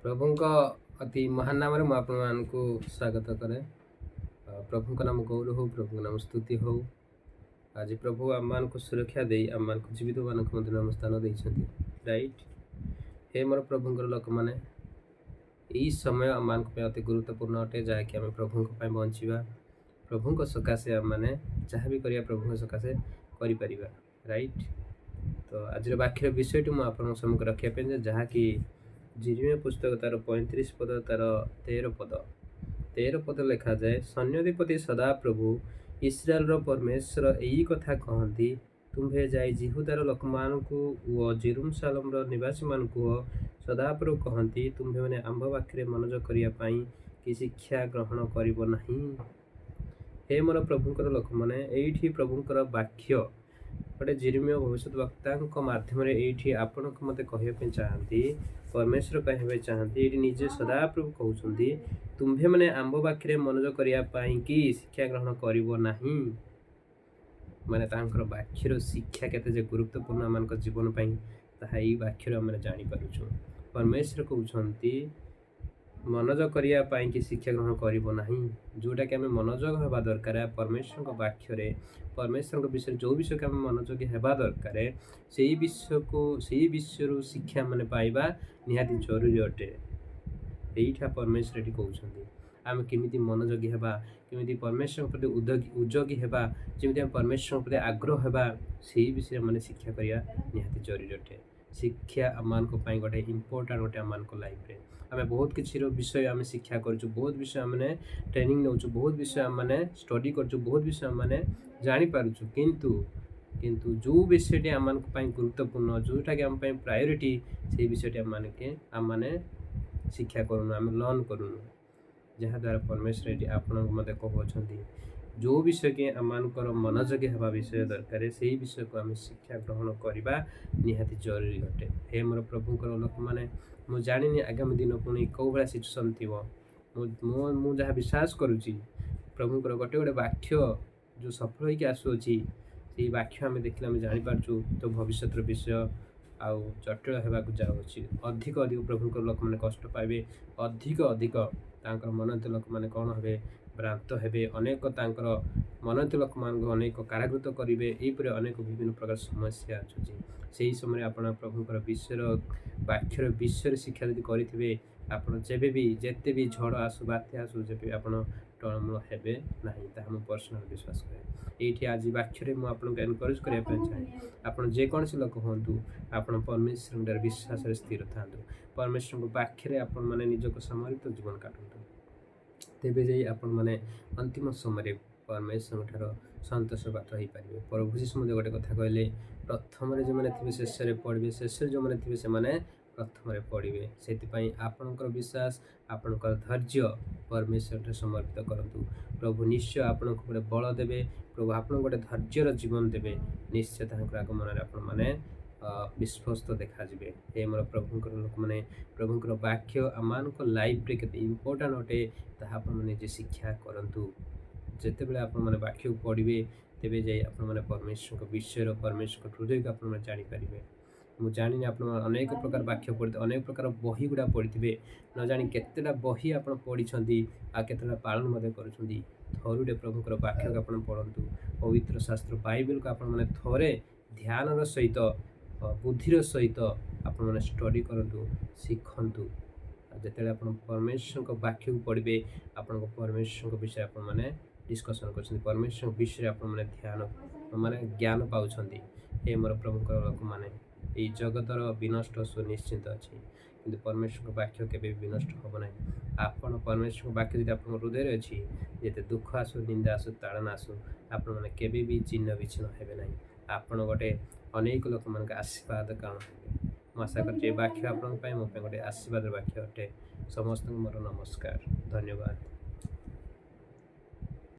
प्रभुଙ୍କ अति महान नाम रे आपको स्वागत करे। प्रभु नाम गौर हो, प्रभु नाम स्तुति हो। आज प्रभु आम मान को सुरक्षा दे आम मान को जीवित मान मध्य नाम स्थान देइछंती। राइट हे मोर प्रभु लोक मैंने यही समय आम मान अति गुरुत्वपूर्ण अटे जहाँकि आम प्रभु बंचा प्रभु सकाशे आम मैंने जहाँ भी करिया प्रभु सकाशे करि। राइट तो आज वाक्यर विषय मुझे सम्मुख रखापी जहाँकि जिरिमिया पुस्तक तार 35 पद तार 13 पद लिखा जाए, सैन्याधिपति सदा प्रभु इस्राएल परमेश्वर यही कथा कहती, तुम्हें जाए जिहुदार लोक मानू जेरुसालेम निवासी मान सदा प्रभु कहती, तुम्हें मैंने आंभ पाखे मनोज करने कि शिक्षा ग्रहण कर। हे मोर प्रभुंर लोक मैंने ये प्रभुंर वाक्य गोटे जिरिमिया भविष्य वक्ता मध्यम ये आपण को मत कहवाई चाहती, परमेश्वर कहवाई चाहती, ये निजे सदाप्रभु कहते, तुम्हें मैंने आंब पाखे मनोज करने कि शिक्षा ग्रहण कर। माने वाक्यर शिक्षा केते गुरुत्वपूर्ण आम जीवन यही वाक्यर आम जापार। परमेश्वर कहते मनोज करने कि शिक्षा ग्रहण करना, जोटा कि आम मनोजोग हवा दरकार परमेश्वर वाक्य परमेश्वर विषय जो विषय को आम मनोजोगी हवा दरकार से विषय शिक्षा माने पाइबा निहाती जरूरी अटे। यहीठा परमेश्वर ये कहते आम केमी मनोजोगी हवा, केमी परमेश्वर प्रति उद्योगी हवा, जमी आम परमेश्वर प्रति आग्रह हवा, से विषय मैंने शिक्षा करवा निहाती जरूरी अटे। शिक्षा आम गोटे इम्पोर्टाट गोटे आम लाइफ रे आम बहुत किसी विषय आम शिक्षा करूँ, बहुत विषय आमने ट्रेनिंग नौ, बहुत विषय आम स्टडी कर, बहुत विषय आम जापार, किंतु जो विषय आम गुरुत्वपूर्ण जोटा कि आम प्रायोरीटी से विषय आम मैंने शिक्षा करूँ, आम लर्न करूँ, जहाँद्वारा परमेश्वर ये आपण मत कहते जो विषय कि आम मनोजोगी हवा विषय दरकार से विषय को आम शिक्षा ग्रहण करवा निहाती जरूरी अटे। हे मोर प्रभुंर लोक मैंने मुझे जानी आगामी दिन पुणी कौ भाया सिचुएसन थी मुझे विश्वास करुच्ची प्रभुंर गोटे गोटे वाक्य जो सफल होकर आसुच्छी से वाक्य आम देखने आम जापारु तो भविष्य विषय आउ जटिल होगा जाऊँगी। अधिक अधिक प्रभुंर लोक मैंने कष्ट पाइबे, अधिक अधिक मनोनीत लोक मैंने कौन हे भ्रांत हे, अनेक मनोनीत लोक मान अनेक कारागृत करेंगे, यहीपर अनेक विभिन्न प्रकार समस्या आसूँ। से ही समय आप प्रभुंर विषय वाक्यर विषय शिक्षा जब करेंगे आपड़ जब भी जिते भी झड़ आसू बात्या आसू जब आप टलमूल हे ना, मुझे पर्सनाल विश्वास कै ये आज वाक्य मुझे एनकरेज करने चाहे आप जेकोसी लोक हूँ आप परमेश्वर विश्वास स्थिर था, परमेश्वर पाखे आप निजक समर्पित जीवन काटतु, तेबे जाई आपण माने अंतिम समय परमेश्वर ठार संतोष पात्र हो पारे। प्रभु यीशु मध्य गोटे कथा कहले, प्रथम जो मैंने थे शेष पढ़े, शेष जो मैंने थे से प्रथम पढ़े, से आपणकर विश्वास आपणकर धैर्य परमेश्वर समर्पित करूँ। प्रभु निश्चय आपण को बल देवे, प्रभु आपन गोटे धैर्यर जीवन देवे, निश्चय आगमन आपने विश्वस्त देखा जी। हे मोर प्रभुंर लोक मैंने प्रभुंर वाक्य आम लाइफ रे केते इम्पोर्टाट अटे ताहा निजे शिक्षा करूँ। जिते बड़े आप वाक्य पढ़े तेरे जाए आप परमेश्वर विषय परमेश्वर हृदय को आप जापर। मुझे जानी आप अनेक प्रकार वाक्य पढ़ते, अनेक प्रकार बही गुड़ा पढ़े, न जानी केतेटा बही आप पढ़ी आतेटा पालन करुँच। थरुटे प्रभुंर वाक्य को आप पढ़ु, पवित्र शास्त्र बाइबल को आप थे ध्यान सहित बुद्धिर सहित आप स्टडी करूँ, शिखु। जिते आप परमेश्वर वाक्य को पढ़े आप परमेश्वर विषय आप डिस्कसन कर, परमेश्वर विषय आप ध्यान माने ज्ञान पाँच। हे मोर प्रभुंर लोक मैंने ये जगतर विनष्ट सुनिश्चित अच्छी, कि परमेश्वर वाक्य के विनष्ट हम ना। आपन परमेश्वर वाक्य जब आप हृदय अच्छी जिते दुख आसू, निंदा आसू, ताड़ना आसू, आप भी चिन्ह विच्छिन्न हे ना। आपड़ गोटे अनेक लोक मान आशीर्वाद कारण हे। आशा कर वाक्य आप गोटे आशीर्वाद वाक्य अटे। समस्त मोर नमस्कार, धन्यवाद।